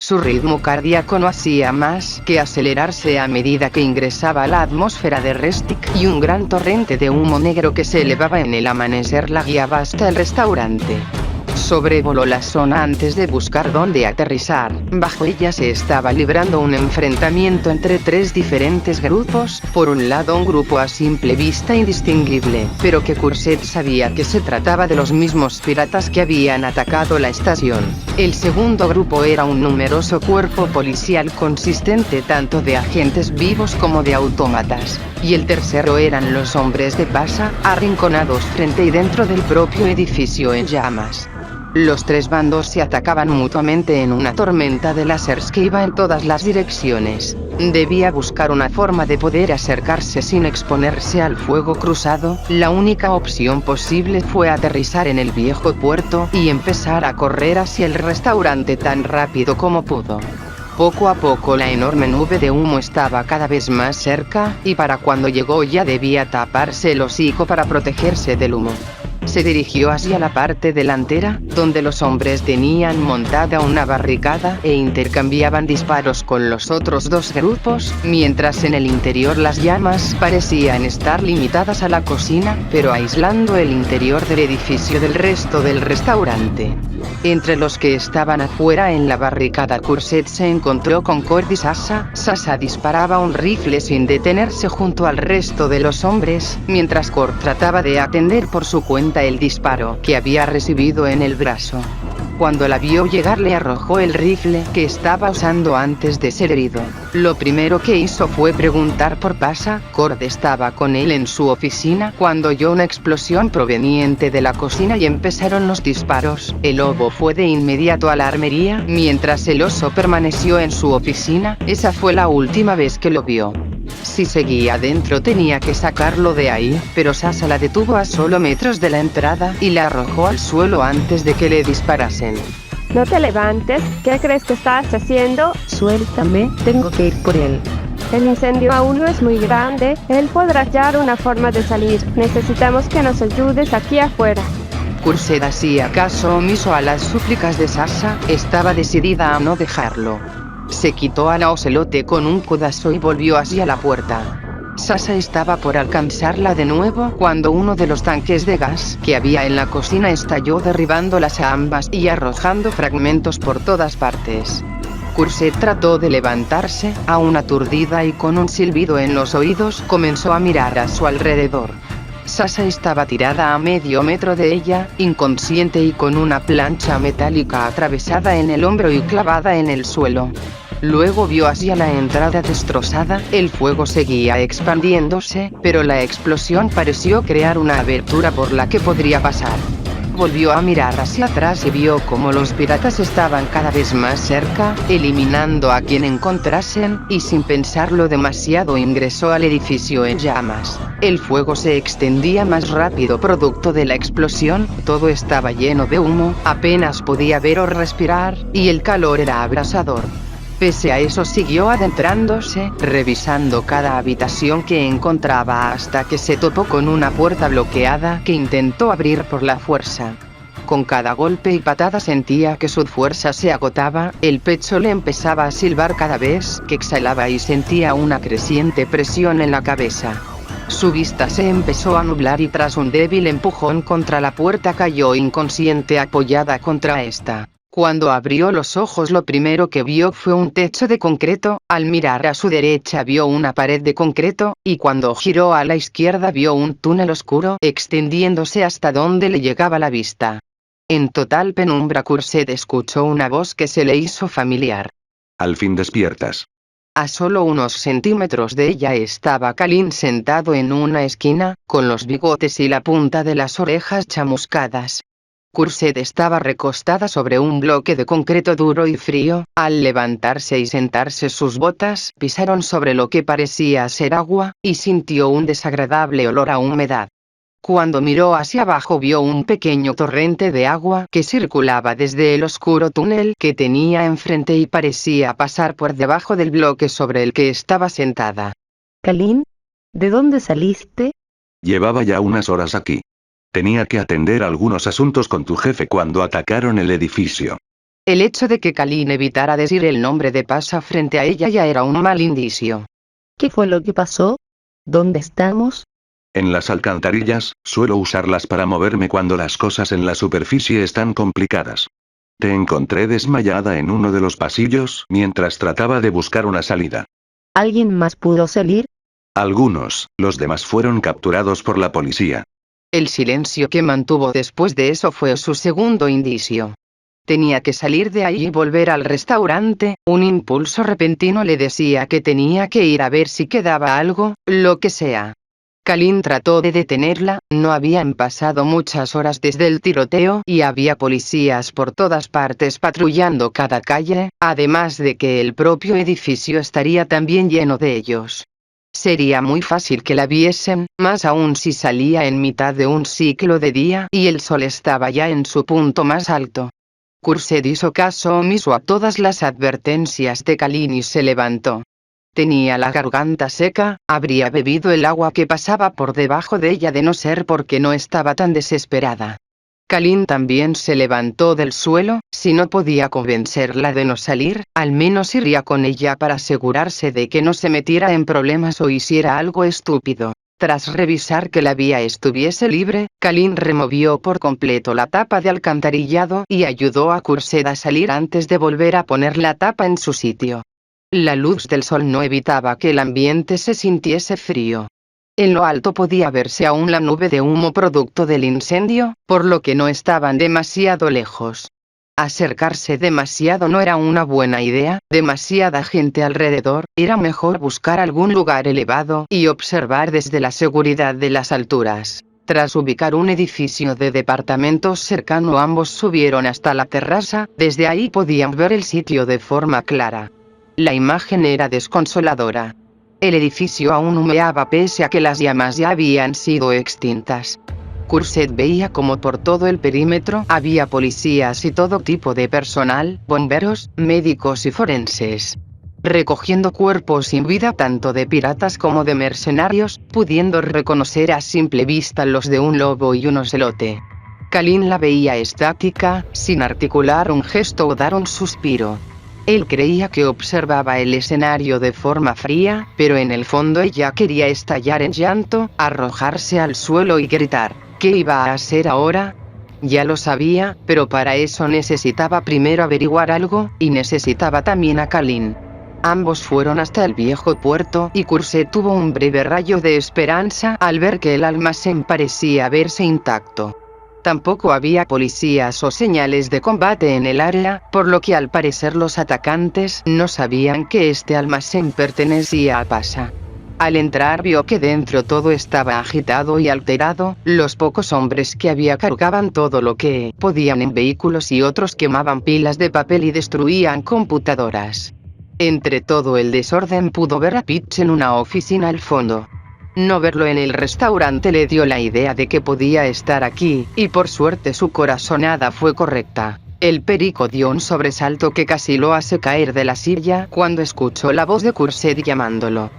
Su ritmo cardíaco no hacía más que acelerarse a medida que ingresaba a la atmósfera de Restic, y un gran torrente de humo negro que se elevaba en el amanecer la guiaba hasta el restaurante. Sobrevoló la zona antes de buscar dónde aterrizar. Bajo ella se estaba librando un enfrentamiento entre tres diferentes grupos. Por un lado, un grupo a simple vista indistinguible, pero que Courset sabía que se trataba de los mismos piratas que habían atacado la estación. El segundo grupo era un numeroso cuerpo policial consistente tanto de agentes vivos como de autómatas. Y el tercero eran los hombres de Pasha, arrinconados frente y dentro del propio edificio en llamas. Los tres bandos se atacaban mutuamente en una tormenta de láseres que iba en todas las direcciones. Debía buscar una forma de poder acercarse sin exponerse al fuego cruzado. La única opción posible fue aterrizar en el viejo puerto y empezar a correr hacia el restaurante tan rápido como pudo. Poco a poco la enorme nube de humo estaba cada vez más cerca, y para cuando llegó ya debía taparse el hocico para protegerse del humo. Se dirigió hacia la parte delantera, donde los hombres tenían montada una barricada e intercambiaban disparos con los otros dos grupos, mientras en el interior las llamas parecían estar limitadas a la cocina, pero aislando el interior del edificio del resto del restaurante. Entre los que estaban afuera en la barricada, Courset se encontró con Cord y Sasha. Sasha disparaba un rifle sin detenerse junto al resto de los hombres, mientras Cord trataba de atender por su cuenta el disparo que había recibido en el brazo. Cuando la vio llegar le arrojó el rifle que estaba usando antes de ser herido. Lo primero que hizo fue preguntar por Pasha. Cord estaba con él en su oficina cuando oyó una explosión proveniente de la cocina y empezaron los disparos. El lobo fue de inmediato a la armería, mientras el oso permaneció en su oficina. Esa fue la última vez que lo vio. Si seguía dentro tenía que sacarlo de ahí, pero Sasha la detuvo a solo metros de la entrada y la arrojó al suelo antes de que le disparasen. No te levantes, ¿qué crees que estás haciendo? Suéltame, tengo que ir por él. El incendio aún no es muy grande, él podrá hallar una forma de salir. Necesitamos que nos ayudes aquí afuera. Courset hacía caso omiso a las súplicas de Sasha, estaba decidida a no dejarlo. Se quitó al ocelote con un codazo y volvió hacia la puerta. Sasha estaba por alcanzarla de nuevo cuando uno de los tanques de gas que había en la cocina estalló derribándolas a ambas y arrojando fragmentos por todas partes. Courset trató de levantarse, aún aturdida y con un silbido en los oídos, comenzó a mirar a su alrededor. Sasha estaba tirada a medio metro de ella, inconsciente y con una plancha metálica atravesada en el hombro y clavada en el suelo. Luego vio hacia la entrada destrozada. El fuego seguía expandiéndose, pero la explosión pareció crear una abertura por la que podría pasar. Volvió a mirar hacia atrás y vio cómo los piratas estaban cada vez más cerca, eliminando a quien encontrasen, y sin pensarlo demasiado ingresó al edificio en llamas. El fuego se extendía más rápido producto de la explosión, todo estaba lleno de humo, apenas podía ver o respirar, y el calor era abrasador. Pese a eso siguió adentrándose, revisando cada habitación que encontraba hasta que se topó con una puerta bloqueada que intentó abrir por la fuerza. Con cada golpe y patada sentía que su fuerza se agotaba, el pecho le empezaba a silbar cada vez que exhalaba y sentía una creciente presión en la cabeza. Su vista se empezó a nublar y tras un débil empujón contra la puerta cayó inconsciente apoyada contra esta. Cuando abrió los ojos lo primero que vio fue un techo de concreto, al mirar a su derecha vio una pared de concreto, y cuando giró a la izquierda vio un túnel oscuro extendiéndose hasta donde le llegaba la vista. En total penumbra Courset escuchó una voz que se le hizo familiar. Al fin despiertas. A solo unos centímetros de ella estaba Kalin sentado en una esquina, con los bigotes y la punta de las orejas chamuscadas. Courset estaba recostada sobre un bloque de concreto duro y frío. Al levantarse y sentarse sus botas pisaron sobre lo que parecía ser agua, y sintió un desagradable olor a humedad. Cuando miró hacia abajo vio un pequeño torrente de agua que circulaba desde el oscuro túnel que tenía enfrente y parecía pasar por debajo del bloque sobre el que estaba sentada. Kalin, ¿de dónde saliste? Llevaba ya unas horas aquí. Tenía que atender algunos asuntos con tu jefe cuando atacaron el edificio. El hecho de que Kalin evitara decir el nombre de Pasha frente a ella ya era un mal indicio. ¿Qué fue lo que pasó? ¿Dónde estamos? En las alcantarillas, suelo usarlas para moverme cuando las cosas en la superficie están complicadas. Te encontré desmayada en uno de los pasillos mientras trataba de buscar una salida. ¿Alguien más pudo salir? Algunos, los demás fueron capturados por la policía. El silencio que mantuvo después de eso fue su segundo indicio. Tenía que salir de ahí y volver al restaurante, un impulso repentino le decía que tenía que ir a ver si quedaba algo, lo que sea. Kalin trató de detenerla, no habían pasado muchas horas desde el tiroteo y había policías por todas partes patrullando cada calle, además de que el propio edificio estaría también lleno de ellos. Sería muy fácil que la viesen, más aún si salía en mitad de un ciclo de día y el sol estaba ya en su punto más alto. Khurshid hizo caso omiso a todas las advertencias de Kalin y se levantó. Tenía la garganta seca, habría bebido el agua que pasaba por debajo de ella de no ser porque no estaba tan desesperada. Kalin también se levantó del suelo, si no podía convencerla de no salir, al menos iría con ella para asegurarse de que no se metiera en problemas o hiciera algo estúpido. Tras revisar que la vía estuviese libre, Kalin removió por completo la tapa de alcantarillado y ayudó a Khurshid a salir antes de volver a poner la tapa en su sitio. La luz del sol no evitaba que el ambiente se sintiese frío. En lo alto podía verse aún la nube de humo producto del incendio, por lo que no estaban demasiado lejos. Acercarse demasiado no era una buena idea, demasiada gente alrededor, era mejor buscar algún lugar elevado y observar desde la seguridad de las alturas. Tras ubicar un edificio de departamentos cercano, ambos subieron hasta la terraza, desde ahí podían ver el sitio de forma clara. La imagen era desconsoladora. El edificio aún humeaba pese a que las llamas ya habían sido extintas. Khurshid veía como por todo el perímetro había policías y todo tipo de personal, bomberos, médicos y forenses, recogiendo cuerpos sin vida tanto de piratas como de mercenarios, pudiendo reconocer a simple vista los de un lobo y un ocelote. Kalin la veía estática, sin articular un gesto o dar un suspiro. Él creía que observaba el escenario de forma fría, pero en el fondo ella quería estallar en llanto, arrojarse al suelo y gritar. ¿Qué iba a hacer ahora? Ya lo sabía, pero para eso necesitaba primero averiguar algo, y necesitaba también a Kalin. Ambos fueron hasta el viejo puerto y Khurshid tuvo un breve rayo de esperanza al ver que el almacén parecía verse intacto. Tampoco había policías o señales de combate en el área, por lo que al parecer los atacantes no sabían que este almacén pertenecía a Pasha. Al entrar vio que dentro todo estaba agitado y alterado, los pocos hombres que había cargaban todo lo que podían en vehículos y otros quemaban pilas de papel y destruían computadoras. Entre todo el desorden pudo ver a Pitch en una oficina al fondo. No verlo en el restaurante le dio la idea de que podía estar aquí, y por suerte su corazonada fue correcta. El perico dio un sobresalto que casi lo hace caer de la silla cuando escuchó la voz de Khurshid llamándolo.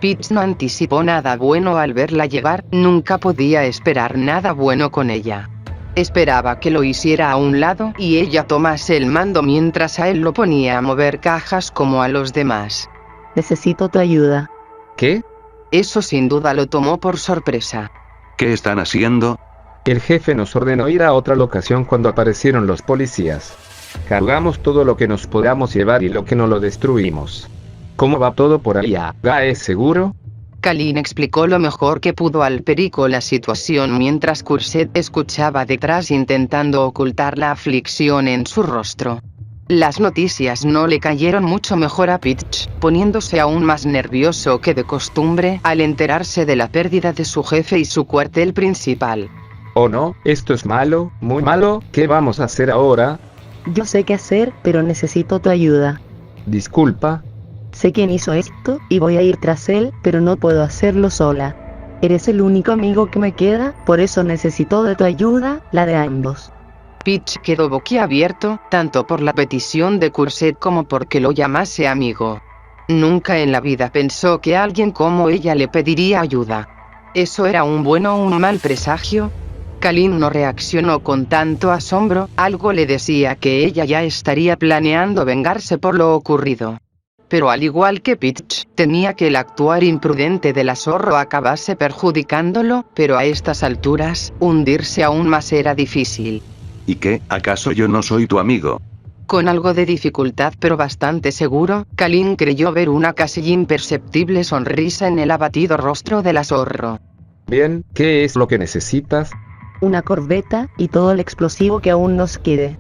Pitch no anticipó nada bueno al verla llegar, nunca podía esperar nada bueno con ella. Esperaba que lo hiciera a un lado y ella tomase el mando mientras a él lo ponía a mover cajas como a los demás. Necesito tu ayuda. ¿Qué? Eso sin duda lo tomó por sorpresa. ¿Qué están haciendo? El jefe nos ordenó ir a otra locación cuando aparecieron los policías. Cargamos todo lo que nos podamos llevar y lo que no lo destruimos. ¿Cómo va todo por allá? ¿Es seguro? Kalin explicó lo mejor que pudo al perico la situación mientras Khurshid escuchaba detrás intentando ocultar la aflicción en su rostro. Las noticias no le cayeron mucho mejor a Pitch, poniéndose aún más nervioso que de costumbre al enterarse de la pérdida de su jefe y su cuartel principal. Oh no, esto es malo, muy malo, ¿qué vamos a hacer ahora? Yo sé qué hacer, pero necesito tu ayuda. Disculpa. Sé quién hizo esto, y voy a ir tras él, pero no puedo hacerlo sola. Eres el único amigo que me queda, por eso necesito de tu ayuda, la de ambos. Pitch quedó boquiabierto, tanto por la petición de Khurshid como porque lo llamase amigo. Nunca en la vida pensó que alguien como ella le pediría ayuda. ¿Eso era un bueno o un mal presagio? Kalin no reaccionó con tanto asombro, algo le decía que ella ya estaría planeando vengarse por lo ocurrido. Pero al igual que Peach, temía que el actuar imprudente de la zorro acabase perjudicándolo, pero a estas alturas, hundirse aún más era difícil. ¿Y qué, acaso yo no soy tu amigo? Con algo de dificultad pero bastante seguro, Kalin creyó ver una casi imperceptible sonrisa en el abatido rostro de la zorro. Bien, ¿qué es lo que necesitas? Una corbeta, y todo el explosivo que aún nos quede.